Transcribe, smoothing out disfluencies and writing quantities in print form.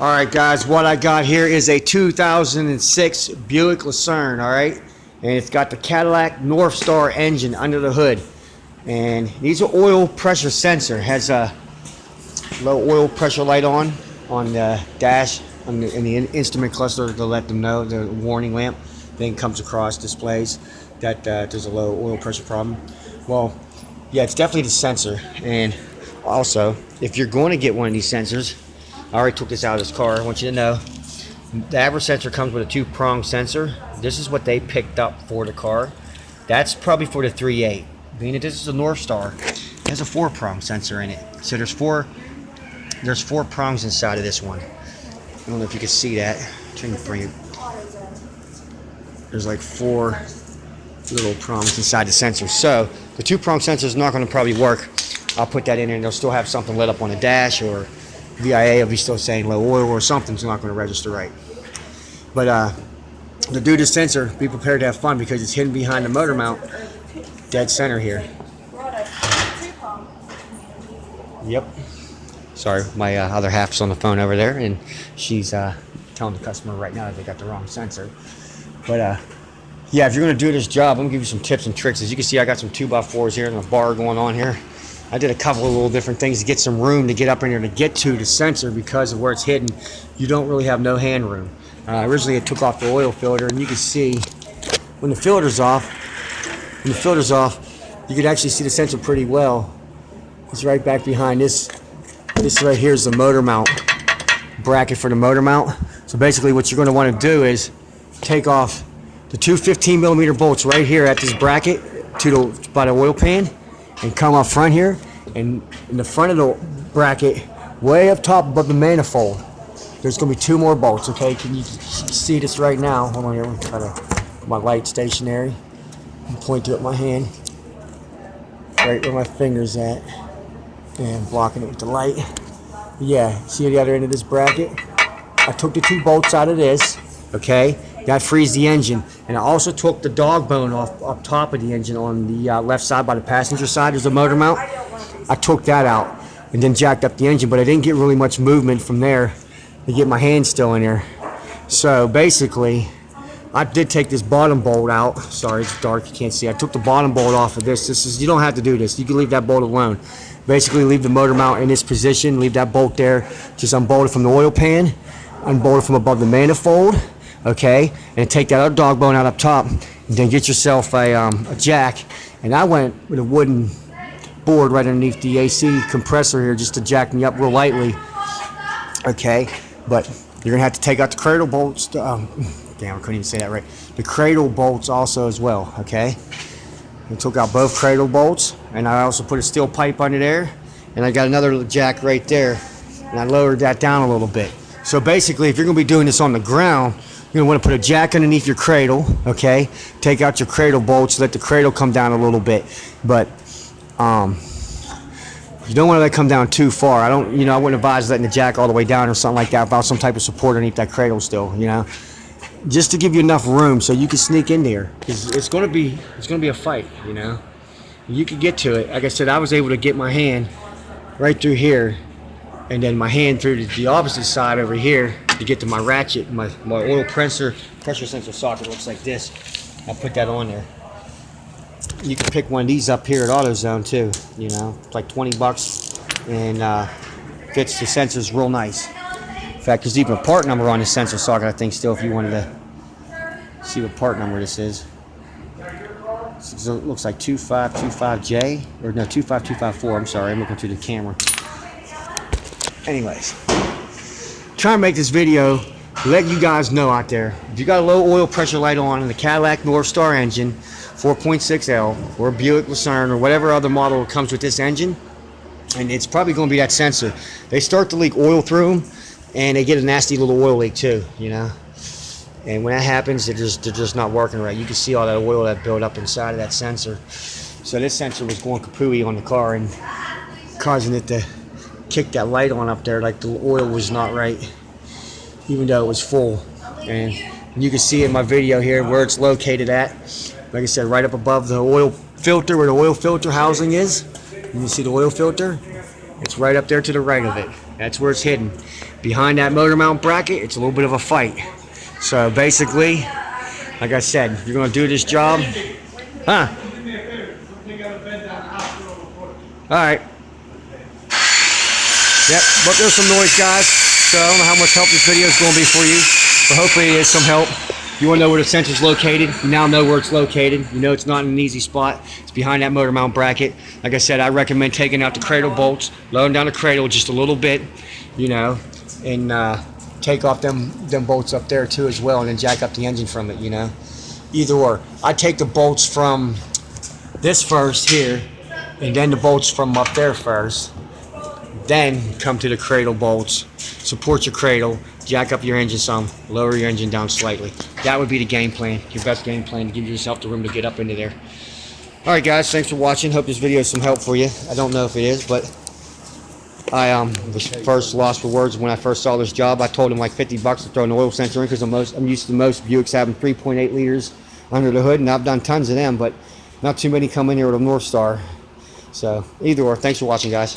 All right, guys, what I got here is a 2006 Buick Lucerne, all right? And it's got the Cadillac North Star engine under the hood. And needs an oil pressure sensor. Has a low oil pressure light on the dash, in the instrument cluster to let them know, the warning lamp. Then comes across, displays that there's a low oil pressure problem. Well, yeah, it's definitely the sensor. And also, if you're going to get one of these sensors, I already took this out of this car. I want you to know the average sensor comes with a 2-prong sensor. This is what they picked up for the car. That's probably for the 3.8. Being that this is a North Star, it has a 4-prong sensor in it. So there's four prongs inside of this one. I don't know if you can see that. I'm trying to bring it. There's like 4 little prongs inside the sensor. So the 2-prong sensor is not going to probably work. I'll put that in there and they'll still have something lit up on the dash, or VIA will be still saying low oil, or something's not going to register right. But to do this sensor, be prepared to have fun because it's hidden behind the motor mount, dead center here. Yep. Sorry, my other half's on the phone over there, and she's telling the customer right now that they got the wrong sensor. But yeah, if you're going to do this job, I'm going to give you some tips and tricks. As you can see, I got some 2x4s here and a bar going on here. I did a couple of little different things to get some room to get up in there to get to the sensor because of where it's hidden. You don't really have no hand room. Originally, I took off the oil filter, and you can see when the filter's off, you can actually see the sensor pretty well. It's right back behind this. This right here is the motor mount bracket for the motor mount. So basically, what you're going to want to do is take off the 2 15mm bolts right here at this bracket by the oil pan, and come up front here, and in the front of the bracket, way up top above the manifold, there's going to be 2 more bolts. Okay, can you see this right now? Hold on here, I'm going to try to put my light stationary and point to it with my hand, right where my finger's at, and blocking it with the light. Yeah, see the other end of this bracket? I took the 2 bolts out of this, okay? That frees the engine. And I also took the dog bone off up top of the engine on the left side by the passenger side. There's a motor mount. I took that out and then jacked up the engine, but I didn't get really much movement from there to get my hand still in there. So basically, I did take this bottom bolt out. Sorry, it's dark, you can't see. I took the bottom bolt off of this. You don't have to do this. You can leave that bolt alone. Basically, leave the motor mount in this position. Leave that bolt there. Just unbolt it from the oil pan. Unbolt it from above the manifold. Okay, and take that other dog bone out up top, and then get yourself a jack. And I went with a wooden board right underneath the AC compressor here just to jack me up real lightly. Okay, but you're gonna have to take out the cradle bolts. Damn, I couldn't even say that right. The cradle bolts also as well. Okay, I took out both cradle bolts, and I also put a steel pipe under there, and I got another jack right there, and I lowered that down a little bit. So basically, if you're gonna be doing this on the ground, you're going to want to put a jack underneath your cradle, okay? Take out your cradle bolts, let the cradle come down a little bit. But you don't want to let it come down too far. I wouldn't advise letting the jack all the way down or something like that without some type of support underneath that cradle still, just to give you enough room so you can sneak in there. It's going to be a fight, You can get to it. Like I said, I was able to get my hand right through here, and then my hand through the opposite side over here to get to my ratchet. My oil pressure sensor socket looks like this. I'll put that on there. You can pick one of these up here at AutoZone too. It's like $20 and fits the sensors real nice. In fact, there's even a part number on the sensor socket, I think, still, if you wanted to see what part number this is. So it looks like 2525J, or no, 25254. I'm sorry, I'm looking through the camera. Anyways, trying to make this video to let you guys know out there, if you got a low oil pressure light on in the Cadillac North Star engine, 4.6L, or Buick Lucerne, or whatever other model comes with this engine, and it's probably going to be that sensor. They start to leak oil through them, and they get a nasty little oil leak too, And when that happens, they're just not working right. You can see all that oil that built up inside of that sensor. So this sensor was going kapooey on the car and causing it to kick that light on up there like the oil was not right, even though it was full. And you can see in my video here where it's located at. Like I said, right up above the oil filter, where the oil filter housing is. You can see the oil filter. It's right up there to the right of it. That's where it's hidden. Behind that motor mount bracket, it's a little bit of a fight. So basically, like I said, if you're going to do this job, huh? All right. Yep, but there's some noise, guys. So I don't know how much help this video is going to be for you, but hopefully it is some help. You want to know where the sensor's located? You now know where it's located. You know it's not in an easy spot. It's behind that motor mount bracket. Like I said, I recommend taking out the cradle bolts, lowering down the cradle just a little bit, you know, and take off them bolts up there too as well, and then jack up the engine from it, you know. Either or. I take the bolts from this first here, and then the bolts from up there first. Then come to the cradle bolts, support your cradle, jack up your engine some, lower your engine down slightly. That would be the game plan, your best game plan to give yourself the room to get up into there. Alright guys, thanks for watching. Hope this video is some help for you. I don't know if it is, but I was first lost for words when I first saw this job. I told him like $50 to throw an oil sensor in because I'm used to most Buicks having 3.8 liters under the hood, and I've done tons of them, but not too many come in here with a North Star. So either or, thanks for watching guys.